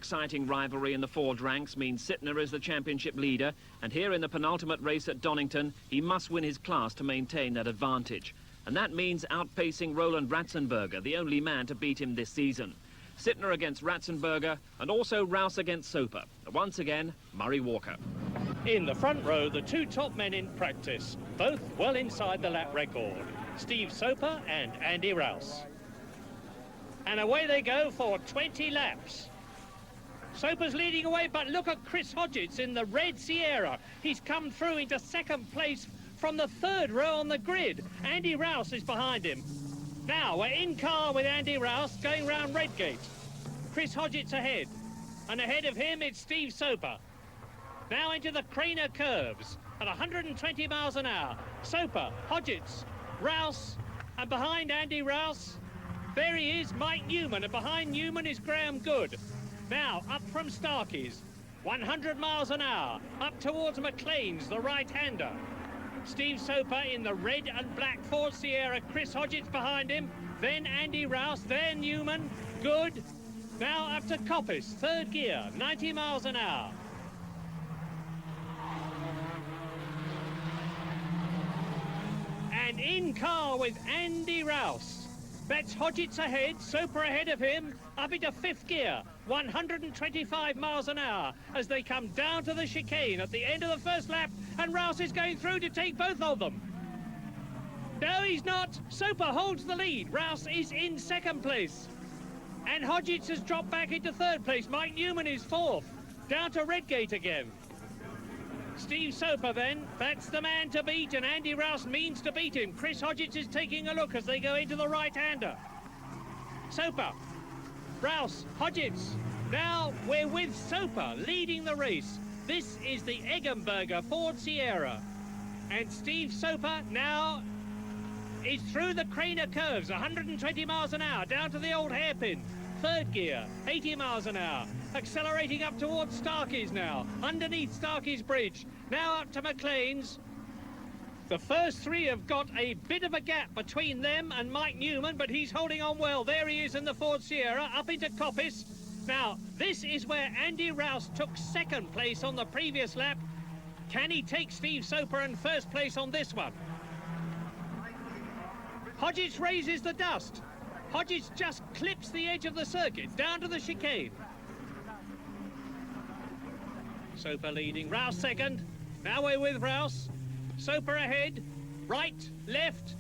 exciting rivalry in the Ford ranks means Sittner is the championship leader, and here in the penultimate race at Donington, he must win his class to maintain that advantage. And that means outpacing Roland Ratzenberger, the only man to beat him this season. Sittner against Ratzenberger, and also Rouse against Soper. Once again, Murray Walker. In the front row, the two top men in practice, both well inside the lap record, Steve Soper and Andy Rouse. And away they go for 20 laps. Soper's leading away, but look at Chris Hodgetts in the red Sierra. He's come through into second place from the third row on the grid. Andy Rouse is behind him. Now we're in car with Andy Rouse going round Redgate. Chris Hodgetts ahead, and ahead of him it's Steve Soper. Now into the Craner curves at 120 miles an hour. Soper, Hodgetts, Rouse, and behind Andy Rouse, there he is, Mike Newman, and behind Newman is Graham Good. Now up from Starkey's, 100 miles an hour, up towards McLean's, the right-hander. Steve Soper in the red and black Ford Sierra, Chris Hodgetts behind him, then Andy Rouse, there Newman, Good. Now up to Coppice, third gear, 90 miles an hour. And in car with Andy Rouse. That's Hodgetts ahead, Soper ahead of him, up into fifth gear, 125 miles an hour as they come down to the chicane at the end of the first lap, and Rouse is going through to take both of them. No, he's not. Soper holds the lead. Rouse is in second place. And Hodgetts has dropped back into third place. Mike Newman is fourth. Down to Redgate again. Steve Soper then, that's the man to beat, and Andy Rouse means to beat him. Chris Hodgetts is taking a look as they go into the right-hander. Soper, Rouse, Hodgetts. Now we're with Soper leading the race. This is the Eggenberger Ford Sierra. And Steve Soper now is through the Craner curves, 120 miles an hour, down to the old hairpin. Third gear, 80 miles an hour. Accelerating up towards Starkey's now, underneath Starkey's Bridge. Now up to McLean's. The first three have got a bit of a gap between them and Mike Newman, but he's holding on well. There he is in the Ford Sierra, up into Coppice. Now, this is where Andy Rouse took second place on the previous lap. Can he take Steve Soper in first place on this one? Hodgetts raises the dust. Hodgetts just clips the edge of the circuit, down to the chicane. Soper leading, Rouse second. Now we're with Rouse. Soper ahead, right, left.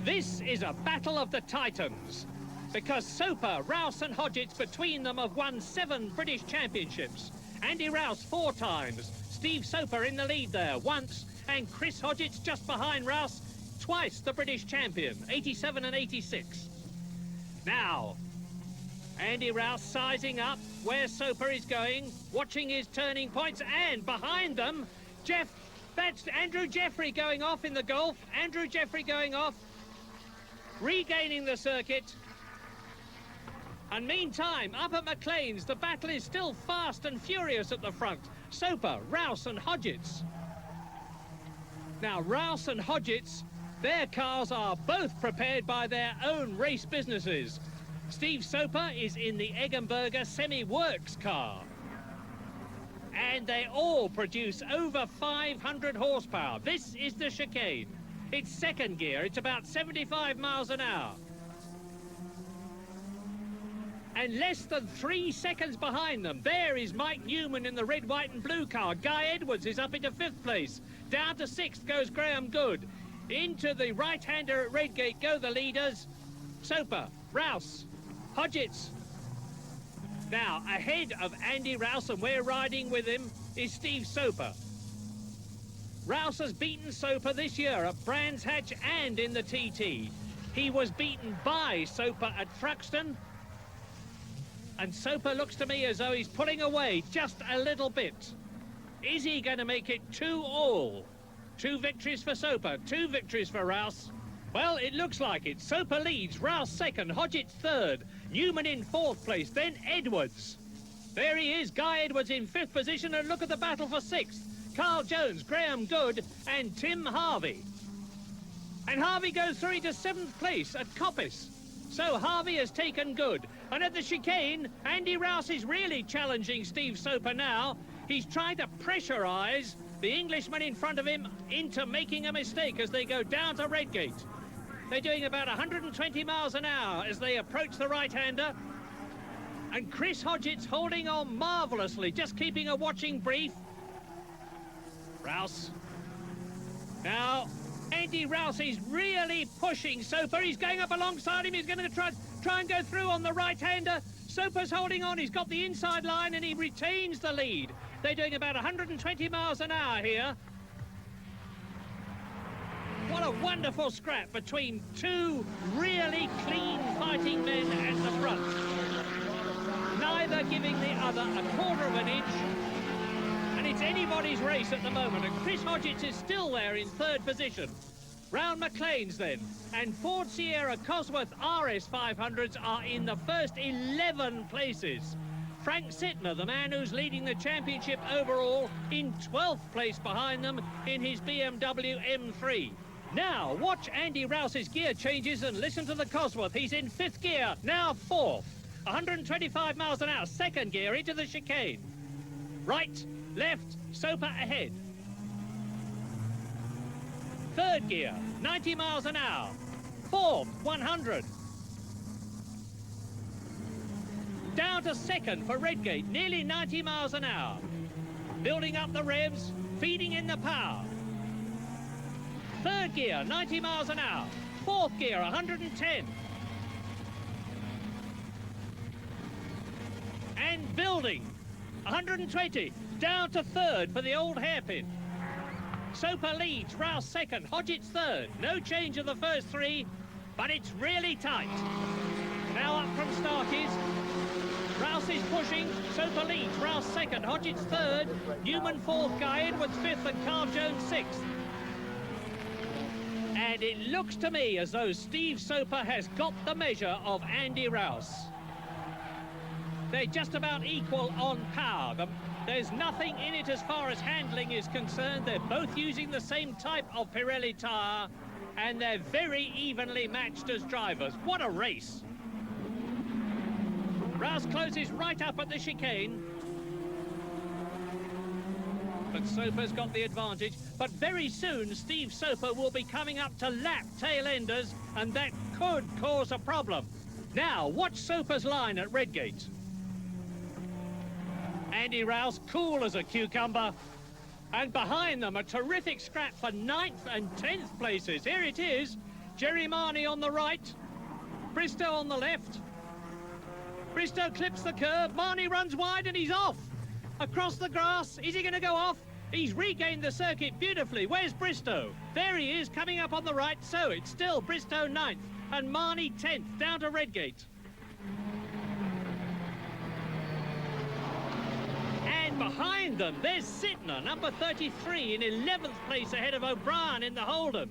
This is a battle of the Titans, because Soper, Rouse and Hodgetts between them have won 7 British championships. Andy Rouse 4 times, Steve Soper in the lead there once, and Chris Hodgetts just behind Rouse, twice the British champion, 87 and 86. Now, Andy Rouse sizing up where Soper is going, watching his turning points, and behind them, that's Andrew Jeffrey going off in the Golf. Andrew Jeffrey going off, regaining the circuit. And meantime, up at McLean's, the battle is still fast and furious at the front. Soper, Rouse and Hodgetts. Now, Rouse and Hodgetts, their cars are both prepared by their own race businesses. Steve Soper is in the Eggenberger semi-works car. And they all produce over 500 horsepower. This is the chicane. It's second gear. It's about 75 miles an hour. And less than 3 seconds behind them, there is Mike Newman in the red, white and blue car. Guy Edwards is up into 5th place. Down to 6th goes Graham Good. Into the right-hander at Redgate go the leaders. Soper, Rouse, Hodgetts. Now, ahead of Andy Rouse, and we're riding with him, is Steve Soper. Rouse has beaten Soper this year at Brands Hatch and in the TT. He was beaten by Soper at Thruxton. And Soper looks to me as though he's pulling away just a little bit. Is he going to make it 2-all? 2 victories for Soper, 2 victories for Rouse. Well, it looks like it. Soper leads, Rouse second, Hodgetts third, Newman in 4th place, then Edwards. There he is, Guy Edwards in 5th position, and look at the battle for 6th. Carl Jones, Graham Good and Tim Harvey. And Harvey goes through into 7th place at Coppice. So Harvey has taken Good. And at the chicane, Andy Rouse is really challenging Steve Soper now. He's trying to pressurise the Englishman in front of him into making a mistake as they go down to Redgate. They're doing about 120 miles an hour as they approach the right-hander. And Chris Hodgett's holding on marvellously, just keeping a watching brief. Rouse. Now, Andy Rouse is really pushing Soper. He's going up alongside him. He's going to try and go through on the right-hander. Soper's holding on. He's got the inside line and he retains the lead. They're doing about 120 miles an hour here. What a wonderful scrap between two really clean fighting men at the front. Neither giving the other a quarter of an inch. And it's anybody's race at the moment. And Chris Hodgetts is still there in 3rd position. Round McLean's then. And Ford Sierra Cosworth RS 500s are in the first 11 places. Frank Sittner, the man who's leading the championship overall, in 12th place behind them in his BMW M3. Now, watch Andy Rouse's gear changes and listen to the Cosworth. He's in 5th gear, now 4th. 125 miles an hour, 2nd gear into the chicane. Right, left, Soper ahead. 3rd gear, 90 miles an hour. 4th, 100. Down to 2nd for Redgate, nearly 90 miles an hour. Building up the revs, feeding in the power. 3rd gear, 90 miles an hour. 4th gear, 110. And building, 120. Down to 3rd for the old hairpin. Soper leads, Rouse 2nd, Hodgetts 3rd. No change of the first 3, but it's really tight. Now up from Starkey's. Rouse is pushing, Soper leads, Rouse 2nd, Hodgetts 3rd, Newman 4th, Guy Edwards 5th and Carl Jones 6th. And it looks to me as though Steve Soper has got the measure of Andy Rouse. They're just about equal on power. There's nothing in it as far as handling is concerned. They're both using the same type of Pirelli tyre, and they're very evenly matched as drivers. What a race! Rouse closes right up at the chicane. But Soper's got the advantage. But very soon, Steve Soper will be coming up to lap tail-enders, and that could cause a problem. Now, watch Soper's line at Redgate. Andy Rouse, cool as a cucumber. And behind them, a terrific scrap for 9th and 10th places. Here it is. Jerry Marnie on the right. Bristow on the left. Bristow clips the curb. Marnie runs wide and he's off. Across the grass. Is he going to go off? He's regained the circuit beautifully. Where's Bristow? There he is, coming up on the right. So it's still Bristow 9th and Marnie 10th, down to Redgate. And behind them, there's Sittner, number 33, in 11th place ahead of O'Brien in the Holden.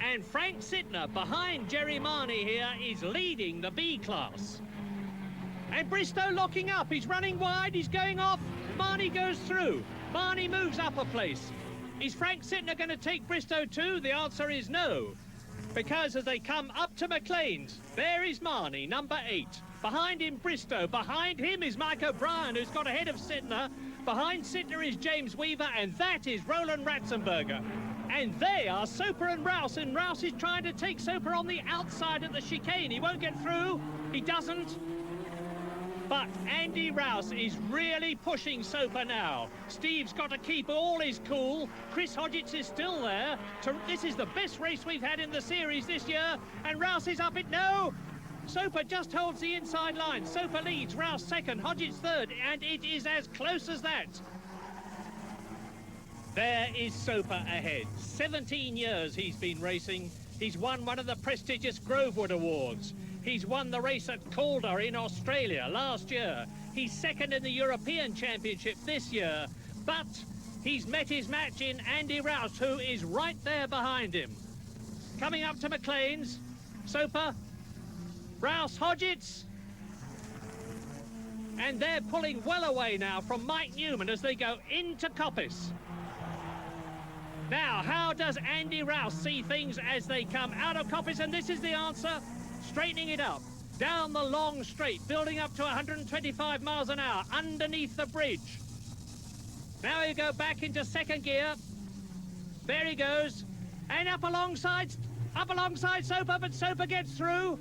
And Frank Sittner, behind Jerry Marnie here, is leading the B class. And Bristow locking up. He's running wide. He's going off. Marnie goes through. Marnie moves up a place. Is Frank Sittner going to take Bristow too? The answer is no. Because as they come up to McLean's, there is Marnie, number 8. Behind him, Bristow. Behind him is Mike O'Brien, who's got ahead of Sittner. Behind Sittner is James Weaver, and that is Roland Ratzenberger. And they are Soper and Rouse is trying to take Soper on the outside of the chicane. He won't get through. He doesn't. But Andy Rouse is really pushing Soper now. Steve's got to keep all his cool. Chris Hodgetts is still there. This is the best race we've had in the series this year. And Rouse is up it. No! Soper just holds the inside line. Soper leads, Rouse 2nd, Hodgetts 3rd, and it is as close as that. There is Soper ahead. 17 years he's been racing. He's won one of the prestigious Grovewood Awards. He's won the race at Calder in Australia last year. He's 2nd in the European Championship this year. But he's met his match in Andy Rouse, who is right there behind him. Coming up to McLean's, Soper, Rouse, Hodgetts. And they're pulling well away now from Mike Newman as they go into Coppice. Now, how does Andy Rouse see things as they come out of Coppice? And this is the answer. Straightening it up. Down the long straight, building up to 125 miles an hour underneath the bridge. Now you go back into second gear. There he goes. And up alongside Soper, but Soper gets through.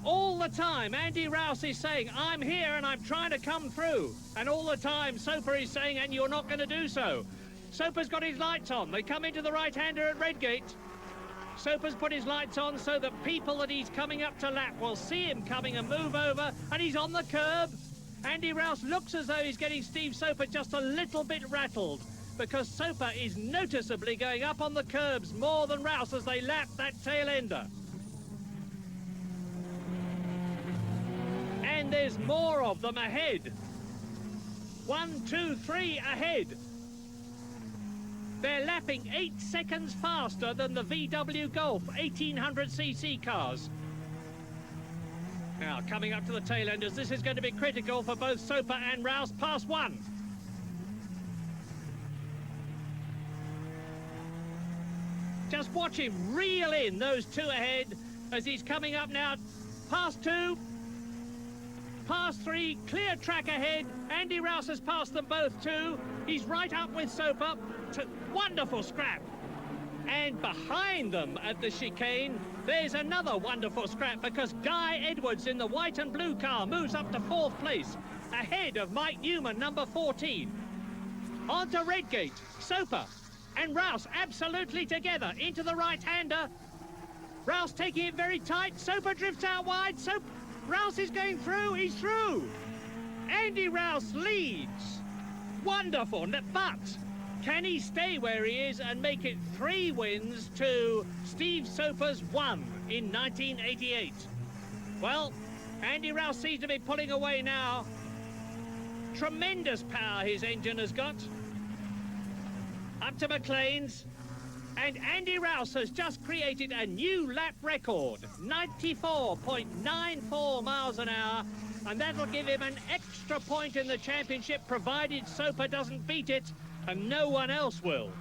All the time, Andy Rouse is saying, I'm here and I'm trying to come through. And all the time, Soper is saying, and you're not going to do so. Soper's got his lights on. They come into the right-hander at Redgate. Soper's put his lights on so that people that he's coming up to lap will see him coming and move over, and he's on the curb. Andy Rouse looks as though he's getting Steve Soper just a little bit rattled, because Soper is noticeably going up on the curbs more than Rouse as they lap that tail ender. And there's more of them ahead. 1, 2, 3 ahead. They're lapping 8 seconds faster than the VW Golf 1800cc cars. Now, coming up to the tail enders, this is going to be critical for both Soper and Rouse. Past 1. Just watch him reel in those 2 ahead as he's coming up now. Past 2. Past 3, clear track ahead. Andy Rouse has passed them both too. He's right up with Soper. Wonderful scrap. And behind them at the chicane, there's another wonderful scrap because Guy Edwards in the white and blue car moves up to 4th place, ahead of Mike Newman, number 14. On to Redgate, Soper and Rouse absolutely together into the right-hander. Rouse taking it very tight. Soper drifts out wide. Rouse is going through. He's through. Andy Rouse leads. Wonderful. But can he stay where he is and make it 3 wins to Steve Soper's 1 in 1988? Well, Andy Rouse seems to be pulling away now. Tremendous power his engine has got. Up to McLean's. And Andy Rouse has just created a new lap record, 94.94 miles an hour, and that'll give him an extra point in the championship, provided Soper doesn't beat it, and no one else will.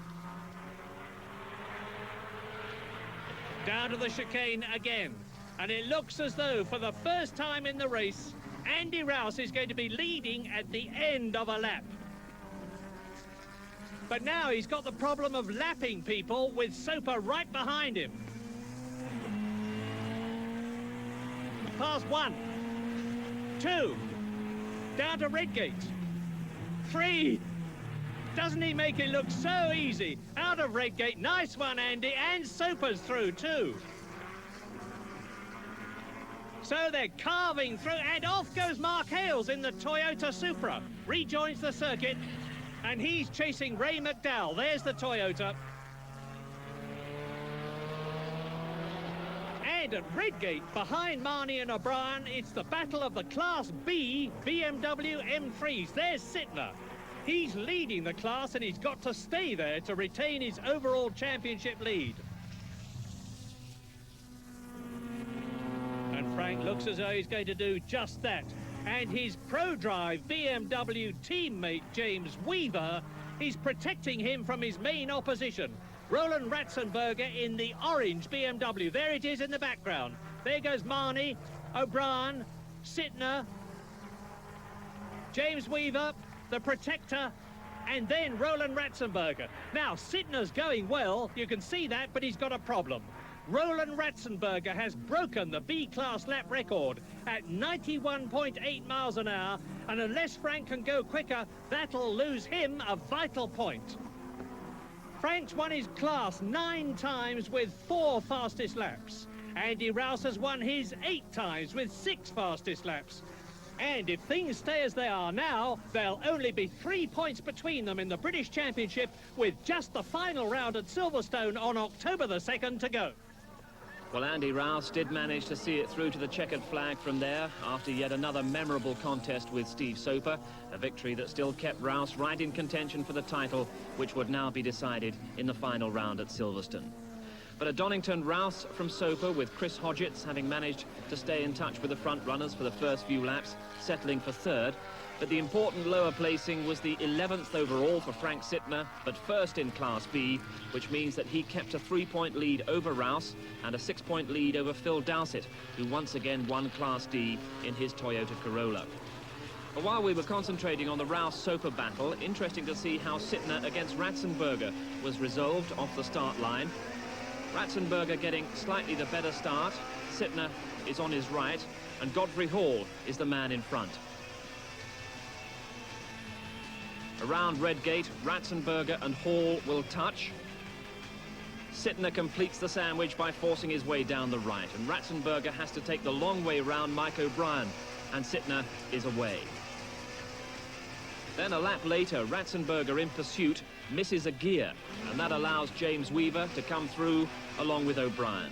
Down to the chicane again, and it looks as though for the first time in the race, Andy Rouse is going to be leading at the end of a lap. But now he's got the problem of lapping people with Soper right behind him. Past 1, 2, down to Redgate, 3. Doesn't he make it look so easy? Out of Redgate, nice one, Andy, and Soper's through too. So they're carving through, and off goes Mark Hales in the Toyota Supra. Rejoins the circuit. And he's chasing Ray McDowell. There's the Toyota. And at Redgate, behind Marnie and O'Brien, it's the battle of the Class B BMW M3s. There's Sittner. He's leading the class, and he's got to stay there to retain his overall championship lead. And Frank looks as though he's going to do just that. And his ProDrive BMW teammate, James Weaver, is protecting him from his main opposition. Roland Ratzenberger in the orange BMW. There it is in the background. There goes Marnie, O'Brien, Sittner, James Weaver, the protector, and then Roland Ratzenberger. Now, Sittner's going well, you can see that, but he's got a problem. Roland Ratzenberger has broken the B-class lap record at 91.8 miles an hour, and unless Frank can go quicker, that'll lose him a vital point. Frank's won his class 9 times with 4 fastest laps. Andy Rouse has won his 8 times with 6 fastest laps. And if things stay as they are now, there'll only be 3 points between them in the British Championship, with just the final round at Silverstone on October the 2nd to go. Well, Andy Rouse did manage to see it through to the checkered flag from there after yet another memorable contest with Steve Soper, a victory that still kept Rouse right in contention for the title, which would now be decided in the final round at Silverstone. But at Donington, Rouse from Soper, with Chris Hodgetts having managed to stay in touch with the front runners for the first few laps, settling for third. But the important lower placing was the 11th overall for Frank Sittner, but first in Class B, which means that he kept a 3-point lead over Rouse and a 6-point lead over Phil Dowsett, who once again won Class D in his Toyota Corolla. But while we were concentrating on the Rouse-Soper battle, interesting to see how Sittner against Ratzenberger was resolved off the start line. Ratzenberger getting slightly the better start. Sittner is on his right, and Godfrey Hall is the man in front. Around Redgate, Ratzenberger and Hall will touch. Sittner completes the sandwich by forcing his way down the right, and Ratzenberger has to take the long way round Mike O'Brien, and Sittner is away. Then a lap later, Ratzenberger in pursuit misses a gear, and that allows James Weaver to come through along with O'Brien.